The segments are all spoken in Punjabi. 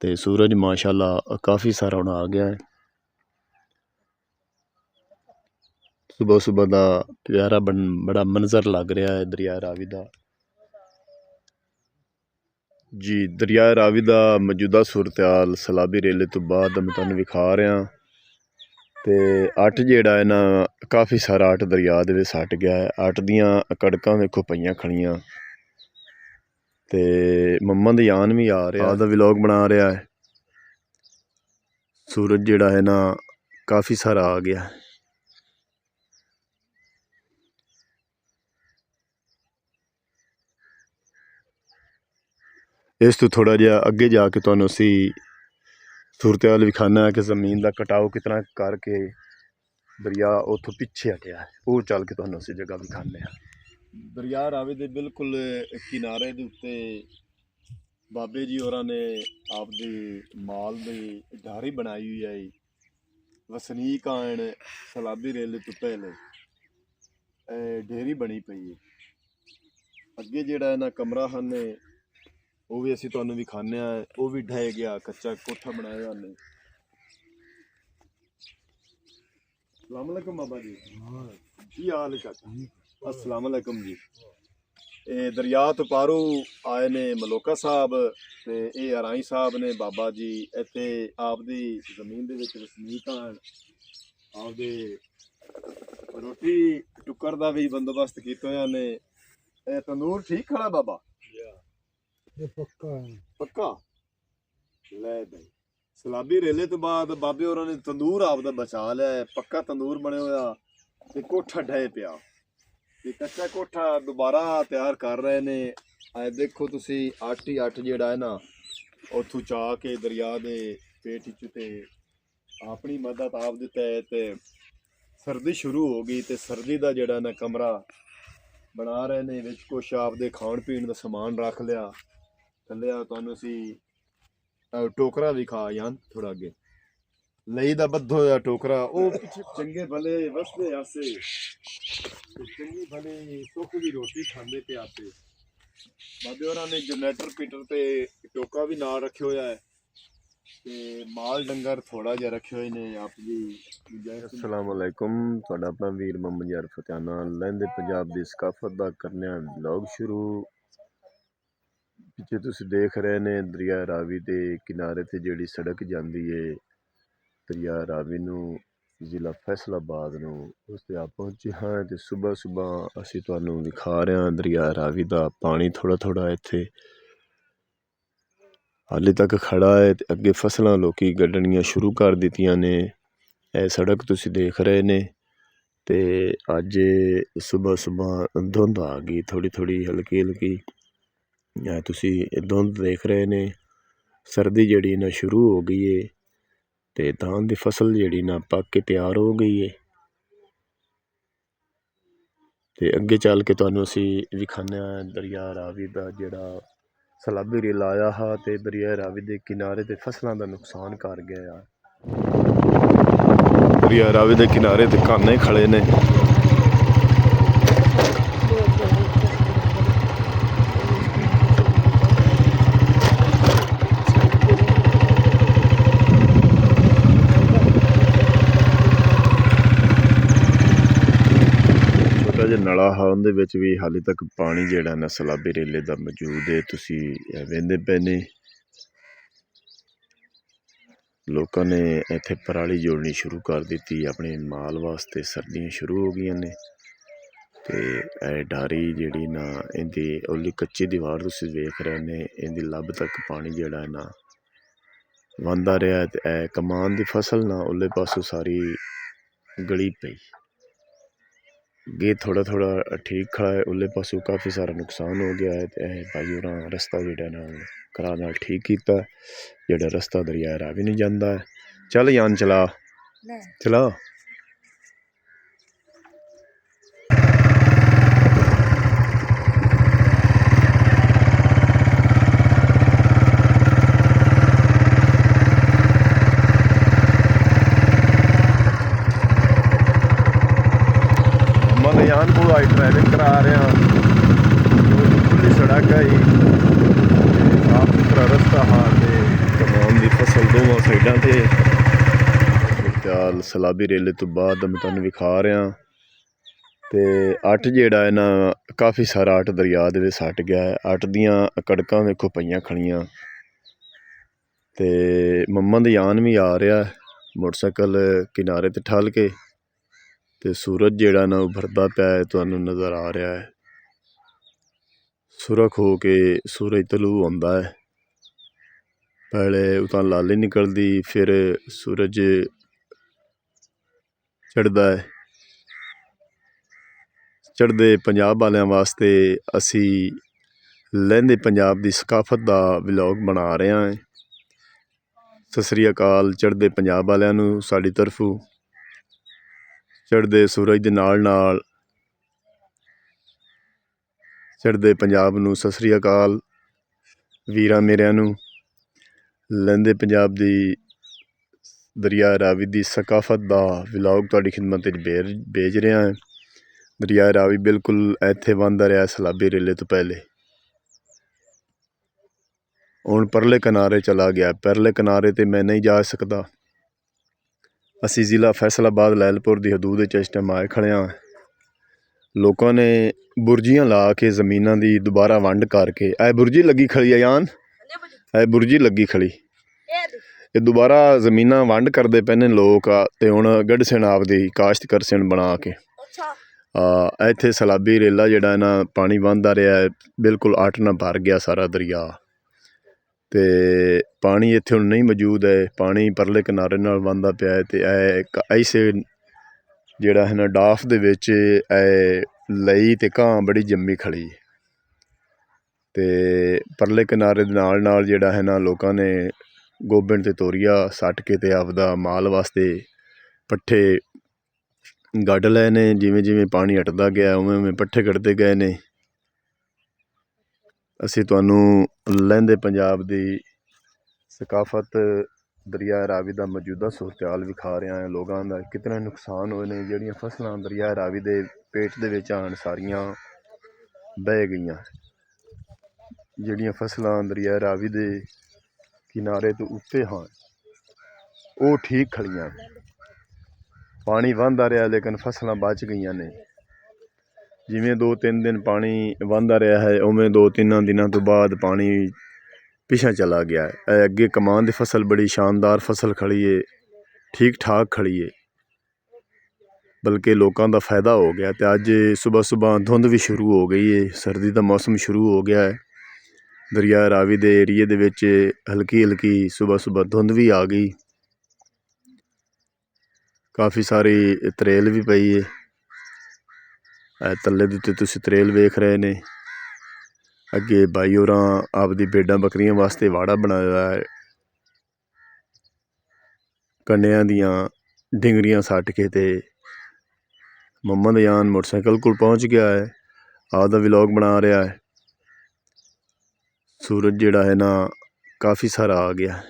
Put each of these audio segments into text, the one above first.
ਤੇ सूरज माशाल्लाह काफ़ी सारा हुण आ गया है। सुबह सुबह का प्यारा बड़ा मंजर लग रहा है दरिया रावी का जी। दरिया रावी का मौजूदा सूरत हाल सैलाबी रेले तो बाद मैं तुहानूं विखा रहा। तो अट जिहड़ा है ना काफ़ी सारा अट दरिया दे विच सट गया है। अट दियां कड़कां वेखो पईयां खड़ियां। तो मम्मा दा यान भी आ रहा दा व्लॉग बना रहा है। सूरज जिहड़ा है ना काफ़ी सारा आ गया। इस तो थोड़ा जिहा अगे जाके तुहानूं असी सूरत हाल विखाना है कि जमीन का कटाव कितना करके दरिया उतों पिछे हटिया है। वो चल के तुहानूं असी जगह विखाने। दरिया रावी के बिल्कुल किनारे के उत्ते बाबे जी होरां ने आपदी माल की ढारी बनाई हुई है। वसनीक आन सैलाबी रेले तो पहले डेरी बनी पई है। अगे जिहड़ा है ना कमरा खाने वो भी असी तुहानूं विखाने। वो भी ढह गया, कच्चा कोठा बनाया उन्हें। अस्सलाम वालेकुम बाबा जी, की हाल है चाचा? अस्सलाम वालेकुम जी। दरिया तो पारू आए ने मलोका साहब ते ये अराई साहब ने बाबा जी इत्थे आपदी जमीन दे विच वसनीक आन। आपदे रोटी टुक्कर दा भी बंदोबस्त कीते होए ने। तंदूर ठीक खड़ा बाबा? पक्का ले भाई। सैलाबी रेले तो बाद बाबे होरां ने तंदूर आपदा बचा लिया है। पक्का तंदूर बने होया ते कोठा ढह पिया ते कच्चा कोठा दोबारा तैयार कर रहे ने। देखो तुसी अट ही अट जिहड़ा है ना उथों चा के दरिया दे पेट विच ते अपनी मदद आप दिता है। ते सर्दी शुरू हो गई ते सर्दी दा जिहड़ा ना कमरा बना रहे ने। विच कुछ आपदे खाण पीण दा समान रख लिया। थल्ले तुहानूं असी टोकरा विखा यान थोड़ा अगे लई दा बद्धो होया टोकरा। वो चंगे भले वसदे आसे चंगी भले सुख दी रोटी खांदे पे आसे। बाबे होरां ने जनरेटर पीटर ते टोका भी नाल रखे होया है ते माल डंगर थोड़ा जिहा रखे हुए ने आप जी। अस्सलाम वालेकुम, तुहाडा अपना वीर मोहम्मद यार फतेहाना लहंदे पंजाब दी सकाफत दा करने व्लॉग शुरू। पिछे तुसीं देख रहे ने दरिया रावी के किनारे ते जिहड़ी सड़क जाती है दरिया रावी नूं जिला फैसलाबाद नूं उस ते आप पहुंचे हाँ। तो सुबह सुबह असी तुहानूं विखा रहे हैं दरिया रावी का पानी थोड़ा थोड़ा इत्थे हाले तक खड़ा है। ते अगे फसलां लोकी गड्डणियां शुरू कर दित्तियां ने। यह सड़क तुसीं देख रहे ने। ते अज सुबह सुबह धुंध आ गई थोड़ी थोड़ी हल्की हल्की। तुसीं धुंध देख रहे ने। सर्दी जिहड़ी ना शुरू हो गई है ते धान की फसल जिहड़ी ना पक के तैयार हो गई है। ते अगे चल के तुहानूं असी विखाने दरिया रावी का जिहड़ा सैलाबी रेला आया हा ते दरिया रावी के किनारे ते फसलों का नुकसान कर गया। दरिया रावी के किनारे ते काने खड़े ने। छोटा जिहा नला हा उहदे विच भी हाले तक पानी जिहड़ा ना सैलाबी रेले का मौजूद है। तुसीं वेंदे पे ने लोगों ने इत्थे पराली जोड़नी शुरू कर दी अपने माल वास्ते। सर्दियां शुरू हो गई ने ते डारी जिहड़ी ना इहदी उहली कच्ची दीवार तुसीं वेख रहे ने। इहदी लब तक पानी जिहड़ा है ना वहंदा रहा है। ते कमान की फसल ना उहले पासों सारी गली पई। गे थोड़ा थोड़ा ठीक खड़ा है, उरले पासों काफ़ी सारा नुकसान हो गया है। तो भाई होरां रस्ता जिहड़ा ना करा नाल ठीक कीता। जिहड़ा रस्ता दरिया रावी नूं जांदा है। चल यान चला चला। यान को आई ड्राइविंग करा रहे हैं। खुली सड़क है, साफ सुथरा रस्ता हाँ। तमाम ਸਲਾਬੀ ਰੇਲੇ ਤੋਂ ਬਾਅਦ ਮੈਂ ਤੁਹਾਨੂੰ ਵਿਖਾ ਰਿਹਾ। ਤੇ ਅੱਟ ਜਿਹੜਾ ਹੈ ਨਾ ਕਾਫੀ ਸਾਰਾ ਅੱਟ ਦਰਿਆ ਦੇ ਵਿੱਚ ਸੱਟ ਗਿਆ ਹੈ। ਅੱਟ ਦੀਆਂ ਕੜਕਾਂ ਵੇਖੋ ਪਈਆਂ ਖੜੀਆਂ। ਤੇ ਮੁਹੰਮਦ ਯਾਨ ਵੀ ਆ ਰਿਹਾ ਮੋਟਰਸਾਈਕਲ ਕਿਨਾਰੇ ਤੇ ਠੱਲ ਕੇ। ਤੇ ਸੂਰਜ ਜਿਹੜਾ ਨਾ ਉਭਰਦਾ ਪਿਆ ਹੈ ਤੁਹਾਨੂੰ ਨਜ਼ਰ ਆ ਰਿਹਾ ਹੈ। ਸੁਰਖ ਹੋ ਕੇ ਸੂਰਜ ਤਲੂ ਹੁੰਦਾ ਹੈ। ਪਹਿਲੇ ਉਤਾਂ ਲਾਲੀ ਨਿਕਲਦੀ ਫਿਰ ਸੂਰਜ ਚੜ੍ਹਦਾ ਹੈ। ਚੜ੍ਹਦੇ ਪੰਜਾਬ ਵਾਲਿਆਂ ਵਾਸਤੇ ਅਸੀਂ ਲਹਿੰਦੇ ਪੰਜਾਬ ਦੀ ਸਕਾਫਤ ਦਾ ਵਲੌਗ ਬਣਾ ਰਹੇ ਹਾਂ। ਸਤਿ ਸ੍ਰੀ ਅਕਾਲ ਚੜ੍ਹਦੇ ਪੰਜਾਬ ਵਾਲਿਆਂ ਨੂੰ ਸਾਡੀ ਤਰਫੋਂ। ਚੜ੍ਹਦੇ ਸੂਰਜ ਦੇ ਨਾਲ ਨਾਲ ਚੜ੍ਹਦੇ ਪੰਜਾਬ ਨੂੰ ਸਤਿ ਸ੍ਰੀ ਅਕਾਲ। ਵੀਰਾਂ ਮੇਰਿਆਂ ਨੂੰ ਲਹਿੰਦੇ ਪੰਜਾਬ ਦੀ ਦਰਿਆ ਰਾਵੀ ਦੀ ਸਕਾਫਤ ਦਾ ਵਲੌਗ ਤੁਹਾਡੀ ਖਿਦਮਤ ਵਿੱਚ ਭੇਜ ਰਿਹਾ ਹੈ। ਦਰਿਆ ਰਾਵੀ ਬਿਲਕੁਲ ਇੱਥੇ ਵਹਿੰਦਾ ਰਿਹਾ ਸਲਾਬੀ ਰੇਲੇ ਤੋਂ ਪਹਿਲੇ। ਹੁਣ ਪਰਲੇ ਕਿਨਾਰੇ ਚਲਾ ਗਿਆ। ਪਰਲੇ ਕਿਨਾਰੇ ਤੇ ਮੈਂ ਨਹੀਂ ਜਾ ਸਕਦਾ। ਅਸੀਂ ਜ਼ਿਲ੍ਹਾ ਫੈਸਲਾਬਾਦ ਲੈਲਪੁਰ ਦੀ ਹਦੂਦ ਵਿੱਚ ਇਸ ਟਾਈਮ ਆਏ ਖੜ੍ਹੇ ਹਾਂ। ਲੋਕਾਂ ਨੇ ਬੁਰਜੀਆਂ ਲਾ ਕੇ ਜ਼ਮੀਨਾਂ ਦੀ ਦੁਬਾਰਾ ਵੰਡ ਕਰਕੇ ਇਹ ਬੁਰਜੀ ਲੱਗੀ ਖੜੀ ਆਯਾਨ, ਇਹ ਬੁਰਜੀ ਲੱਗੀ ਖੜੀ। ਇਹ ਦੁਬਾਰਾ ਜ਼ਮੀਨਾਂ ਵੰਡ ਕਰਦੇ ਪਏ ਨੇ ਲੋਕ। ਤੇ ਹੁਣ ਗੱਢ ਸਨ ਆਪਦੀ ਕਾਸ਼ਤ ਕਰ ਸਨ ਬਣਾ ਕੇ। ਇੱਥੇ ਸਲਾਬੀ ਰੇਲਾ ਜਿਹੜਾ ਨਾ ਪਾਣੀ ਵਹਿੰਦਾ ਰਿਹਾ ਹੈ। ਬਿਲਕੁਲ ਅੱਟ ਨਾਲ ਭਰ ਗਿਆ ਸਾਰਾ ਦਰਿਆ। ਤੇ ਪਾਣੀ ਇੱਥੇ ਹੁਣ ਨਹੀਂ ਮੌਜੂਦ ਹੈ। ਪਾਣੀ ਪਰਲੇ ਕਿਨਾਰੇ ਨਾਲ ਵਹਿੰਦਾ ਪਿਆ ਹੈ। ਤੇ ਇਹ ਐਸੇ ਜਿਹੜਾ ਹੈ ਨਾ ਡਾਫ ਦੇ ਵਿੱਚ ਇਹ ਲਈ ਤੇ ਘਾਹ ਬੜੀ ਜੰਮੀ ਖੜੀ। ਤੇ ਪਰਲੇ ਕਿਨਾਰੇ ਦੇ ਨਾਲ ਨਾਲ ਜਿਹੜਾ ਹੈ ਨਾ ਲੋਕਾਂ ਨੇ ਗੋਬਿੰਦ ਤੇ ਤੋਰੀਆ ਸੱਟ ਕੇ ਤੇ ਆਪਦਾ ਮਾਲ ਵਾਸਤੇ ਪੱਠੇ ਗੱਡ ਲਏ ਨੇ। ਜਿਵੇਂ ਜਿਵੇਂ ਪਾਣੀ ਹਟਦਾ ਗਿਆ ਉਵੇਂ ਉਵੇਂ ਪੱਠੇ ਕੱਢਦੇ ਗਏ ਨੇ। ਅਸੀਂ ਤੁਹਾਨੂੰ ਲਹਿੰਦੇ ਪੰਜਾਬ ਦੀ ਸਕਾਫਤ ਦਰਿਆ ਰਾਵੀ ਦਾ ਮੌਜੂਦਾ ਸੂਰਤ-ਹਾਲ ਵਿਖਾ ਰਿਹਾ ਹਾਂ। ਲੋਕਾਂ ਦਾ ਕਿਤਨੇ ਨੁਕਸਾਨ ਹੋਏ ਨੇ। ਜਿਹੜੀਆਂ ਫਸਲਾਂ ਦਰਿਆ ਰਾਵੀ ਦੇ ਪੇਟ ਦੇ ਵਿੱਚ ਆਣ ਸਾਰੀਆਂ ਬਹਿ ਗਈਆਂ। ਜਿਹੜੀਆਂ ਫਸਲਾਂ ਦਰਿਆ ਰਾਵੀ ਦੇ ਕਿਨਾਰੇ ਤੋਂ ਉੱਤੇ ਹਨ ਉਹ ਠੀਕ ਖੜੀਆਂ। ਪਾਣੀ ਵਹਿੰਦਾ ਰਿਹਾ ਲੇਕਿਨ ਫਸਲਾਂ ਬਚ ਗਈਆਂ ਨੇ। ਜਿਵੇਂ 2-3 ਦਿਨ ਪਾਣੀ ਵਹਿੰਦਾ ਰਿਹਾ ਹੈ ਉਵੇਂ 2-3 ਦਿਨਾਂ ਤੋਂ ਬਾਅਦ ਪਾਣੀ ਪਿੱਛਾ ਚਲਾ ਗਿਆ ਹੈ। ਇਹ ਅੱਗੇ ਕਮਾਨ ਦੀ ਫਸਲ ਬੜੀ ਸ਼ਾਨਦਾਰ ਫਸਲ ਖੜੀ ਹੈ, ਠੀਕ ਠਾਕ ਖੜੀ ਹੈ, ਬਲਕਿ ਲੋਕਾਂ ਦਾ ਫਾਇਦਾ ਹੋ ਗਿਆ। ਤੇ ਅੱਜ ਸੁਬਹ ਧੁੰਦ ਵੀ ਸ਼ੁਰੂ ਹੋ ਗਈ ਹੈ। ਸਰਦੀ ਦਾ ਮੌਸਮ ਸ਼ੁਰੂ ਹੋ ਗਿਆ ਹੈ। ਦਰਿਆ ਰਾਵੀ ਦੇ ਏਰੀਏ ਦੇ ਵਿੱਚ ਹਲਕੀ ਹਲਕੀ ਸੁਬਹ ਧੁੰਦ ਵੀ ਆ ਗਈ। ਕਾਫੀ ਸਾਰੀ ਤਰੇਲ ਵੀ ਪਈ ਹੈ। ਇਹ ਥੱਲੇ ਦੇ ਉੱਤੇ ਤੁਸੀਂ ਤਰੇਲ ਵੇਖ ਰਹੇ ਨੇ। ਅੱਗੇ ਬਾਈ ਹੋਰਾਂ ਆਪਦੀ ਭੇਡਾਂ ਬੱਕਰੀਆਂ ਵਾਸਤੇ ਵਾੜਾ ਬਣਾਇਆ ਹੈ। ਕੰਡਿਆਂ ਦੀਆਂ ਡਿੰਗਰੀਆਂ ਸੱਟ ਕੇ ਤੇ ਮੁਹੰਮਦ ਯਾਨ ਮੋਟਰਸਾਈਕਲ ਕੋਲ ਪਹੁੰਚ ਗਿਆ ਹੈ। ਆਪਦਾ ਵਲੌਗ ਬਣਾ ਰਿਹਾ ਹੈ। ਸੂਰਜ ਜਿਹੜਾ ਹੈ ਨਾ ਕਾਫੀ ਸਾਰਾ ਆ ਗਿਆ।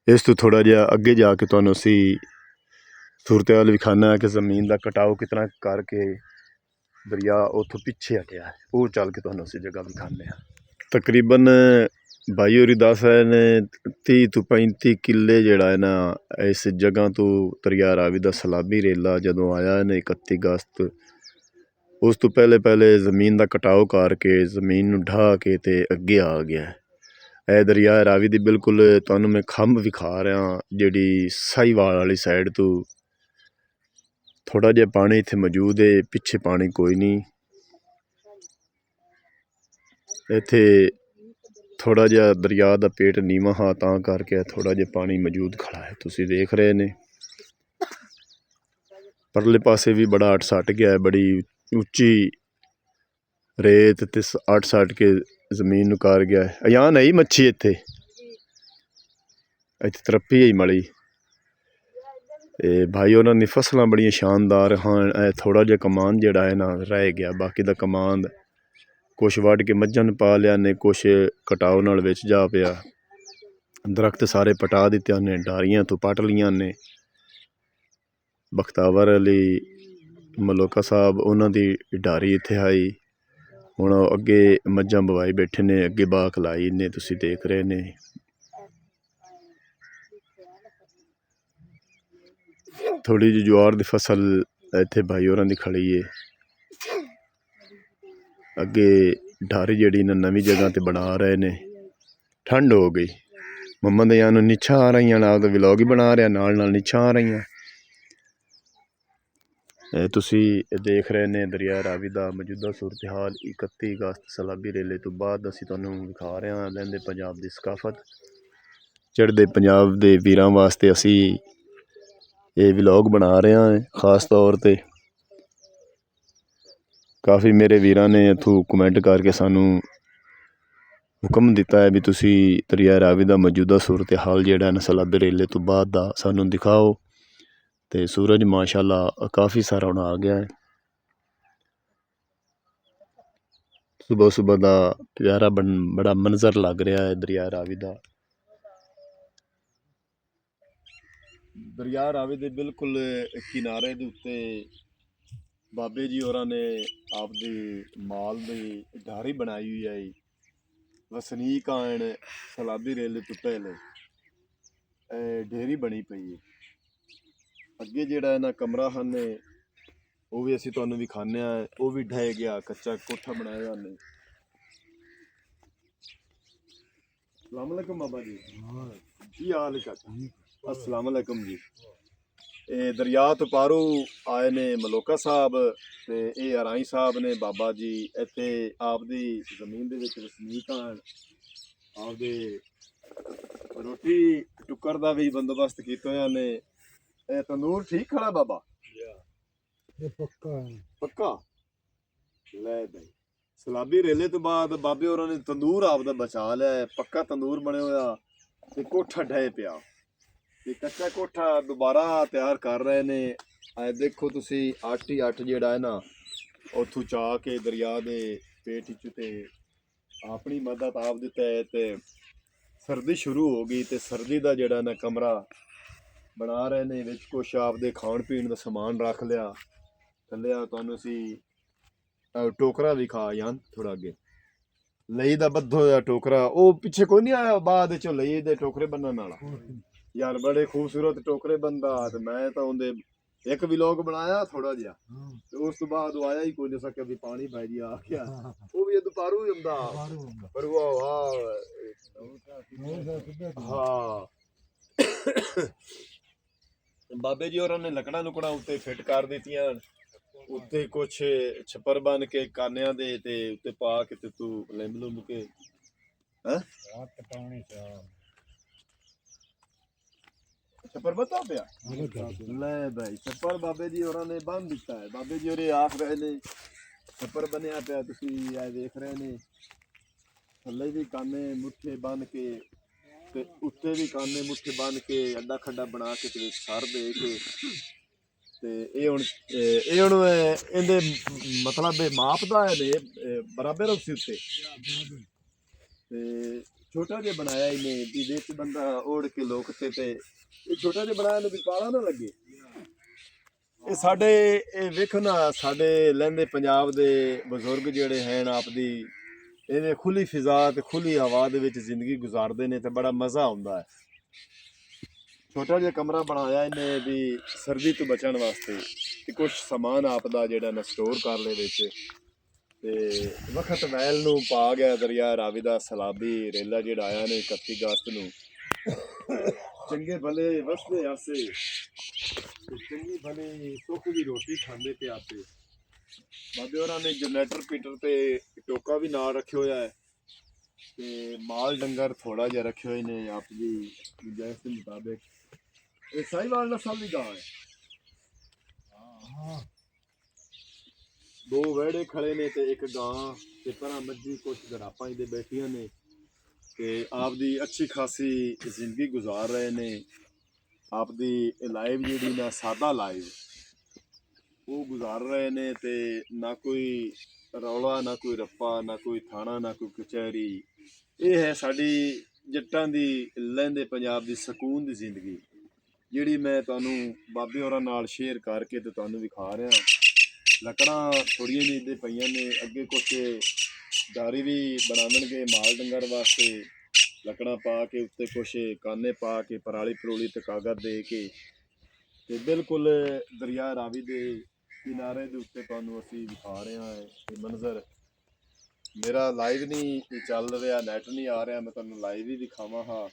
ਇਸ ਤੋਂ ਥੋੜ੍ਹਾ ਜਿਹਾ ਅੱਗੇ ਜਾ ਕੇ ਤੁਹਾਨੂੰ ਅਸੀਂ ਸੂਰਤ-ਹਾਲ ਵਿਖਾਉਣਾ ਹੈ ਕਿ ਜ਼ਮੀਨ ਦਾ ਕਟਾਓ ਕਿਤਨਾ ਕਰਕੇ ਦਰਿਆ ਉੱਥੋਂ ਪਿੱਛੇ ਹਟਿਆ ਹੈ। ਉਹ ਚੱਲ ਕੇ ਤੁਹਾਨੂੰ ਅਸੀਂ ਜਗ੍ਹਾ ਵਿਖਾਉਂਦੇ ਹਾਂ। ਤਕਰੀਬਨ ਬਾਈ ਹੋਰੀ ਦੱਸ ਰਹੇ ਨੇ 30 ਤੋਂ 35 ਕਿੱਲੇ ਜਿਹੜਾ ਹੈ ਨਾ ਇਸ ਜਗ੍ਹਾ ਤੋਂ ਦਰਿਆ ਰਾਵੀ ਦਾ ਸਲਾਬੀ ਰੇਲਾ ਜਦੋਂ ਆਇਆ ਨੇ 31 ਅਗਸਤ ਉਸ ਤੋਂ ਪਹਿਲੇ ਜ਼ਮੀਨ ਦਾ ਕਟਾਓ ਕਰਕੇ ਜ਼ਮੀਨ ਨੂੰ ਢਾਹ ਕੇ ਤੇ ਅੱਗੇ ਆ ਗਿਆ। ਇਹ ਦਰਿਆ ਰਾਵੀ ਦੀ ਬਿਲਕੁਲ ਤੁਹਾਨੂੰ ਮੈਂ ਖੰਭ ਵਿਖਾ ਰਿਹਾ ਜਿਹੜੀ ਸਾਹੀਵਾਲ ਵਾਲੀ ਸਾਈਡ ਤੋਂ। ਥੋੜ੍ਹਾ ਜਿਹਾ ਪਾਣੀ ਇੱਥੇ ਮੌਜੂਦ ਹੈ, ਪਿੱਛੇ ਪਾਣੀ ਕੋਈ ਨਹੀਂ। ਇੱਥੇ ਥੋੜ੍ਹਾ ਜਿਹਾ ਦਰਿਆ ਦਾ ਪੇਟ ਨੀਵਾਂ ਹਾਂ ਤਾਂ ਕਰਕੇ ਥੋੜ੍ਹਾ ਜਿਹਾ ਪਾਣੀ ਮੌਜੂਦ ਖੜਾ ਹੈ। ਤੁਸੀਂ ਦੇਖ ਰਹੇ ਨੇ ਪਰਲੇ ਪਾਸੇ ਵੀ ਬੜਾ ਅੱਟ ਸੱਟ ਗਿਆ ਹੈ। ਬੜੀ ਉੱਚੀ ਰੇਤ ਤੇ ਅੱਟ ਸੱਟ ਕੇ ਜ਼ਮੀਨ ਨੂੰ ਕਰ ਗਿਆ ਹੈ। ਅਯਾਨ ਨਹੀਂ ਮੱਛੀ ਇੱਥੇ ਤਰੱਪੀ ਹੈ ਮਲੀ। ਤੇ ਭਾਈ ਉਹਨਾਂ ਦੀ ਫਸਲਾਂ ਬੜੀਆਂ ਸ਼ਾਨਦਾਰ ਹਨ। ਇਹ ਥੋੜ੍ਹਾ ਜਿਹਾ ਕਮਾਨ ਜਿਹੜਾ ਹੈ ਨਾ ਰਹਿ ਗਿਆ। ਬਾਕੀ ਦਾ ਕਮਾਨ ਕੁਛ ਵੱਢ ਕੇ ਮੱਝਾਂ ਨੂੰ ਪਾ ਲਿਆ ਨੇ, ਕੁਛ ਕਟਾਓ ਨਾਲ ਵਿੱਚ ਜਾ ਪਿਆ। ਦਰਖਤ ਸਾਰੇ ਪਟਾ ਦਿੱਤੇ ਨੇ, ਡਾਰੀਆਂ ਤੋਂ ਪੱਟ ਲਈਆਂ ਨੇ। ਬਖਤਾਵਰ ਅਲੀ ਮਲੋਕਾ ਸਾਹਿਬ ਉਹਨਾਂ ਦੀ ਡਾਰੀ ਇੱਥੇ ਆਈ। ਹੁਣ ਅੱਗੇ ਮੱਝਾਂ ਬਵਾਈ ਬੈਠੇ ਨੇ, ਅੱਗੇ ਬਾਹ ਖਲਾਈ ਨੇ, ਤੁਸੀਂ ਦੇਖ ਰਹੇ ਨੇ। ਥੋੜੀ ਜਿਹੀ ਜਵਾਰ ਦੀ ਫਸਲ ਇੱਥੇ ਭਾਈ ਹੋਰਾਂ ਦੀ ਖੜੀ ਏ। ਅੱਗੇ ਢਾਰੀ ਜਿਹੜੀ ਨਾ ਨਵੀਂ ਜਗ੍ਹਾ ਤੇ ਬਣਾ ਰਹੇ ਨੇ। ਠੰਡ ਹੋ ਗਈ, ਮੁਹੰਮਦ ਯਾਨ ਨੂੰ ਨਿਛਾਂ ਆ ਰਹੀਆਂ, ਨਾਲ ਤਾਂ ਵਲੌਗ ਹੀ ਬਣਾ ਰਿਹਾ, ਨਾਲ ਨਾਲ ਨਿਛਾਂ ਆ ਰਹੀਆਂ। ਤੁਸੀਂ ਦੇਖ ਰਹੇ ਨੇ ਦਰਿਆ ਰਾਵੀ ਦਾ ਮੌਜੂਦਾ ਸੂਰਤ ਹਾਲ 31 ਅਗਸਤ ਸਲਾਬੀ ਰੇਲੇ ਤੋਂ ਬਾਅਦ। ਅਸੀਂ ਤੁਹਾਨੂੰ ਵਿਖਾ ਰਹੇ ਹਾਂ ਲਹਿੰਦੇ ਪੰਜਾਬ ਦੀ ਸਕਾਫਤ। ਚੜ੍ਹਦੇ ਪੰਜਾਬ ਦੇ ਵੀਰਾਂ ਵਾਸਤੇ ਅਸੀਂ ਇਹ ਵਲੌਗ ਬਣਾ ਰਹੇ ਹਾਂ ਖਾਸ ਤੌਰ ਤੇ। ਕਾਫੀ ਮੇਰੇ ਵੀਰਾਂ ਨੇ ਇੱਥੋਂ ਕਮੈਂਟ ਕਰਕੇ ਸਾਨੂੰ ਹੁਕਮ ਦਿੱਤਾ ਹੈ ਵੀ ਤੁਸੀਂ ਦਰਿਆ ਰਾਵੀ ਦਾ ਮੌਜੂਦਾ ਸੂਰਤ ਹਾਲ ਜਿਹੜਾ ਨਾ ਸਲਾਬੀ ਰੇਲੇ ਤੋਂ ਬਾਅਦ ਦਾ ਸਾਨੂੰ ਦਿਖਾਓ। ਤੇ ਸੂਰਜ ਮਾਸ਼ਾਅੱਲਾ ਕਾਫੀ ਸਾਰਾ ਹੁਣ ਆ ਗਿਆ ਹੈ। ਸੁਬਹ ਸੁਬਹ ਦਾ ਪਿਆਰਾ ਬੜਾ ਮੰਜ਼ਰ ਲੱਗ ਰਿਹਾ ਹੈ ਦਰਿਆ ਰਾਵੀ ਦਾ। ਦਰਿਆ ਰਾਵੀ ਦੇ ਬਿਲਕੁਲ ਕਿਨਾਰੇ ਦੇ ਉੱਤੇ ਬਾਬੇ ਜੀ ਹੋਰਾਂ ਨੇ ਆਪਦੀ ਮਾਲ ਦੀ ਢਾਰੀ ਬਣਾਈ ਹੋਈ ਹੈ। ਵਸਨੀਕ ਆਣ ਸਲਾਬੀ ਰੇਲੇ ਤੋਂ ਪਹਿਲੇ ਢੇਰੀ ਬਣੀ ਪਈ ਹੈ। ਅੱਗੇ ਜਿਹੜਾ ਇਹਨਾਂ ਕਮਰਾ ਹਨ ਉਹ ਵੀ ਅਸੀਂ ਤੁਹਾਨੂੰ ਵਿਖਾਉਂਦੇ ਹਾਂ। ਉਹ ਵੀ ਢਹਿ ਗਿਆ, ਕੱਚਾ ਕੋਠਾ ਬਣਾਇਆ ਉਹਨੇ। अस्सलाम वालेकुम बाबा जी, की हाल है चाचा? अस्सलाम वालेकुम जी। दरिया तो पारू आए ने मलोका साहब ते ये अराई साहब ने बाबा जी इत्थे आपदी जमीन दे विच वसनीक आन। आपदे रोटी टुक्कर दा भी बंदोबस्त कीता होया ने। तंदूर ठीक खड़ा बाबा? पक्का ले भाई। सलाबी रेले तो बाद बाबे होरां ने तंदूर आपदा बचा लिया। पक्का तंदूर बने होया ते कोठा ढह पिया ते कच्चा कोठा दोबारा तैयार कर रहे ने। देखो तुसी अट्ठ ही अट्ठ जेड़ा है ना उथों चा के दरिया दे पेट च ते अपनी मदद आप दिता है। ते सर्दी शुरू हो गई ते सर्दी दा जेड़ा ना कमरा बना रहे ने। विच कुछ आपदे खाण पीण दा समान रख लिया। थल्ले तुहानूं असीं टोकरा भी खा यान थोड़ा अगे लई दा बद्धो होया टोकरा। वो पिछे कोई नहीं आया बाद चो लई दे टोकरे बनने वाला यार, बड़े खूबसूरत टोकरे बनदा। ते मैं तो उनदे एक व्लॉग बनाया थोड़ा जिहा ते उस तो बाद आया ही कोई नहीं सके भी पानी भाई जी आ गया। वो भी दोपहरू ही हुंदा पर वो हाँ बाबे जी होरां ने लकड़ा लुकड़ा उत्ते फिट कर दित्तियां। उत्ते कुछ छप्पर बन के कानिया दे ते उत्ते पा के ते तू लिंब लुंब के छप्पर बता पिया ले भाई। छप्पर बाबे जी होरां ने बन दिता है। बाबे जी होरे आख रहे ने छप्पर बनया पिया, तुसी ये देख रहे ने। थल्ले भी काने मुठे बन के ते उत्ते भी काने मुठे बन के अड्डा खड्डा बना के ते सर दे के ते ये हुण इहदे मतलब मापदा है ने बराबर उसी उत्ते ते छोटा जिहा बनाया इन्हें भी विच बंदा ओढ़ के लोक ते ये छोटा जिहा बनाया ने भी पाला ना लगे। ये साडे वेखो ना साडे लहंदे पंजाब दे बजुर्ग जिहड़े हैं आपदी इवें खुली फिजा ते खुली हवा दे विच जिंदगी गुजारदे ने ते बड़ा मज़ा आउंदा है। छोटा जिहा कमरा बनाया इन्हें भी सर्दी तो बचण वास्ते ते कुछ समान आपदा जिहड़ा ना स्टोर कर ले विच। ते वक्त वैल नूं पा गया दरिया रावी दा सलाबी रेला जिहड़ा आया ने 31 अगस्त नूं। चंगे भले वसदे आसे ते चंगी भली सुख दी रोटी खांदे पे आसे। बाबे होरां ने जनरेटर पीटर ते टोका भी नाल रखे होया है ते माल डंगर थोड़ा जिहा रखे हुए ने आपदी गुंजाइश के मुताबिक। ये साहिवाल नस्ल की गां है। दो वेड़े खड़े ने ते एक गां ते परा मज्जी कुछ गड़ापां दे बैठियां ने ते आपदी अच्छी खासी जिंदगी गुजार रहे ने। आपदी लाइफ जिहड़ी ना सादा लाइफ वो गुजार रहे ने ते ना कोई रौला ना कोई रप्पा ना कोई थाना ना कोई कचहरी। ये है साडी जट्टां दी लहंदे पंजाब दी सकून दी जिंदगी जिहड़ी मैं तुहानूं बाबे होरां नाल शेयर करके ते तुहानूं विखा रहा। लकड़ां थोड़ियां जिहियां पईयां ने अगे कुछ ਡਾਰੀ ਵੀ ਬਣਾਉਣਗੇ ਮਾਲ ਡੰਗਰ ਵਾਸਤੇ, ਲੱਕੜਾਂ ਪਾ ਕੇ ਉੱਤੇ ਕੁਛ ਕਾਨੇ ਪਾ ਕੇ ਪਰਾਲੀ ਪਰੂਲੀ ਤੇ ਕਾਗਜ਼ ਦੇ ਕੇ, ਤੇ ਬਿਲਕੁਲ ਦਰਿਆ ਰਾਵੀ ਦੇ ਕਿਨਾਰੇ ਦੇ ਉੱਤੇ ਤੁਹਾਨੂੰ ਅਸੀਂ ਵਿਖਾ ਰਹੇ ਹਾਂ ਇਹ ਮੰਜ਼ਰ। ਮੇਰਾ ਲਾਈਵ ਨਹੀਂ ਚੱਲ ਰਿਹਾ, ਨੈਟ ਨਹੀਂ ਆ ਰਿਹਾ, ਮੈਂ ਤੁਹਾਨੂੰ ਲਾਈਵ ਹੀ ਦਿਖਾਵਾਂ ਹਾਂ।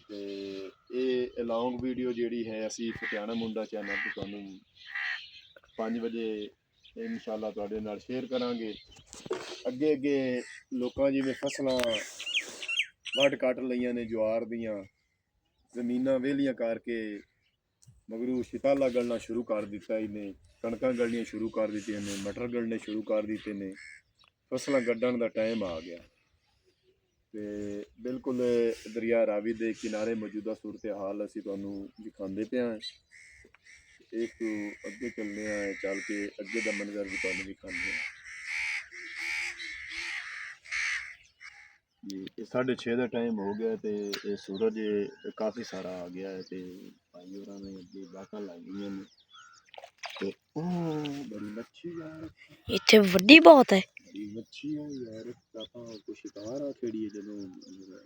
ਤੇ ਇਹ ਲੌਂਗ ਵੀਡੀਓ ਜਿਹੜੀ ਹੈ ਅਸੀਂ ਪਟਿਆਣਾ ਮੁੰਡਾ ਚੈਨਲ ਤੇ ਤੁਹਾਨੂੰ 5 ਵਜੇ ਇਨਸ਼ਾਅੱਲਾ ਤੁਹਾਡੇ ਨਾਲ ਸ਼ੇਅਰ ਕਰਾਂਗੇ। ਅੱਗੇ ਅੱਗੇ ਲੋਕਾਂ ਜਿਵੇਂ ਫਸਲਾਂ ਵੱਢ ਕੱਟ ਲਈਆਂ ਨੇ ਜਵਾਰ ਦੀਆਂ, ਜ਼ਮੀਨਾਂ ਵਿਹਲੀਆਂ ਕਰਕੇ ਮਗਰੂ ਸ਼ਿਤਾਲਾ ਗਲਣਾ ਸ਼ੁਰੂ ਕਰ ਦਿੱਤਾ ਇਹਨੇ, ਕਣਕਾਂ ਗਲਣੀਆਂ ਸ਼ੁਰੂ ਕਰ ਦਿੱਤੀਆਂ ਨੇ, ਮਟਰ ਗਲਣੇ ਸ਼ੁਰੂ ਕਰ ਦਿੱਤੇ ਨੇ, ਫਸਲਾਂ ਗੱਡਣ ਦਾ ਟਾਈਮ ਆ ਗਿਆ। ਤੇ ਬਿਲਕੁਲ ਦਰਿਆ ਰਾਵੀ ਦੇ ਕਿਨਾਰੇ ਮੌਜੂਦਾ ਸੂਰਤ ਹਾਲ ਅਸੀਂ ਤੁਹਾਨੂੰ ਦਿਖਾਉਂਦੇ ਪਏ ਹਾਂ। ਇੱਕ ਅੱਗੇ ਚੱਲਦੇ ਹਾਂ, ਚੱਲ ਕੇ ਅੱਗੇ ਦਾ ਮੰਜ਼ਰ ਵੀ ਤੁਹਾਨੂੰ ਦਿਖਾਉਂਦੇ ਹਾਂ। ਜੀ ਇਹ 6:30 ਦਾ ਟਾਈਮ ਹੋ ਗਿਆ ਤੇ ਇਹ ਸੂਰਜ ਕਾਫੀ ਸਾਰਾ ਆ ਗਿਆ ਹੈ ਤੇ ਭਾਈ ਹੋਰਾਂ ਨੇ ਅੱਗੇ ਬਾਕਾਂ ਲਾਈ ਹੋਈਆਂ ਨੇ ਤੇ ਉਹ ਬੜੀ ਮੱਛੀ ਯਾਰ, ਇੱਥੇ ਵੱਡੀ ਬਹੁਤ ਹੈ। ਬੜੀ ਮੱਛੀ ਆ ਯਾਰ, ਆਪਾਂ ਕੋਈ ਸ਼ਿਕਾਰ ਆ ਖੇੜੀਏ ਜਦੋਂ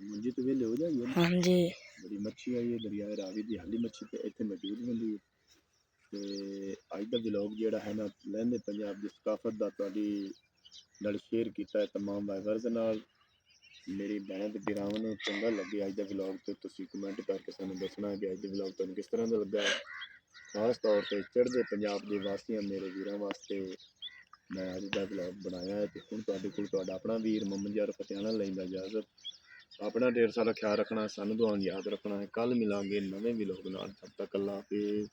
ਮੰਜੀ ਤੇ ਵੇਲੇ ਹੋ ਜਾਈਏ। ਹਾਂਜੀ ਬੜੀ ਮੱਛੀ ਆਈ ਹੈ ਦਰਿਆ ਰਾਵੀ ਦੀ, ਹਾਲੀ ਮੱਛੀ ਤੇ ਇੱਥੇ ਮੌਜੂਦ ਹੁੰਦੀ ਹੈ। ਤੇ ਅੱਜ ਦਾ ਵਲੌਗ ਜਿਹੜਾ ਹੈ ਨਾ ਲਹਿੰਦੇ ਪੰਜਾਬ ਦੀ ਸਕਾਫਤ ਦਾ ਤੁਹਾਡੀ ਨਾਲ ਸ਼ੇਅਰ ਕੀਤਾ ਹੈ ਤਮਾਮ ਵਾਈਵਰਸ ਨਾਲ। ਮੇਰੀ ਭੈਣਾਂ ਤੇ ਵੀਰਾਂ ਨੂੰ ਚੰਗਾ ਲੱਗੇ ਅੱਜ ਦਾ ਵਲੌਗ ਤੇ ਤੁਸੀਂ ਕਮੈਂਟ ਕਰਕੇ ਸਾਨੂੰ ਦੱਸਣਾ ਕਿ ਅੱਜ ਦਾ ਵਲੌਗ ਤੁਹਾਨੂੰ ਕਿਸ ਤਰ੍ਹਾਂ ਦਾ ਲੱਗਾ ਹੈ। ਖਾਸ ਤੌਰ ਤੇ ਚੜ੍ਹਦੇ ਪੰਜਾਬ ਦੇ ਵਾਸੀਆਂ ਮੇਰੇ ਵੀਰਾਂ ਵਾਸਤੇ ਮੈਂ ਅੱਜ ਦਾ ਵਲੌਗ ਬਣਾਇਆ ਹੈ। ਤੇ ਹੁਣ ਤੁਹਾਡੇ ਕੋਲ ਤੁਹਾਡਾ ਆਪਣਾ ਵੀਰ ਮੁਹੰਮਦ ਯਾਰ ਪਟਿਆਣਾ ਲੈਂਦਾ ਇਜਾਜ਼ਤ। ਆਪਣਾ ਢੇਰ ਸਾਰਾ ਖਿਆਲ ਰੱਖਣਾ, ਸਾਨੂੰ ਦੁਆਨ ਯਾਦ ਰੱਖਣਾ ਹੈ। ਕੱਲ ਮਿਲਾਂਗੇ ਨਵੇਂ ਵਲੌਗ ਨਾਲ, ਤਬ ਤੱਕ ਅੱਲਾ ਹਾਫਿਜ਼।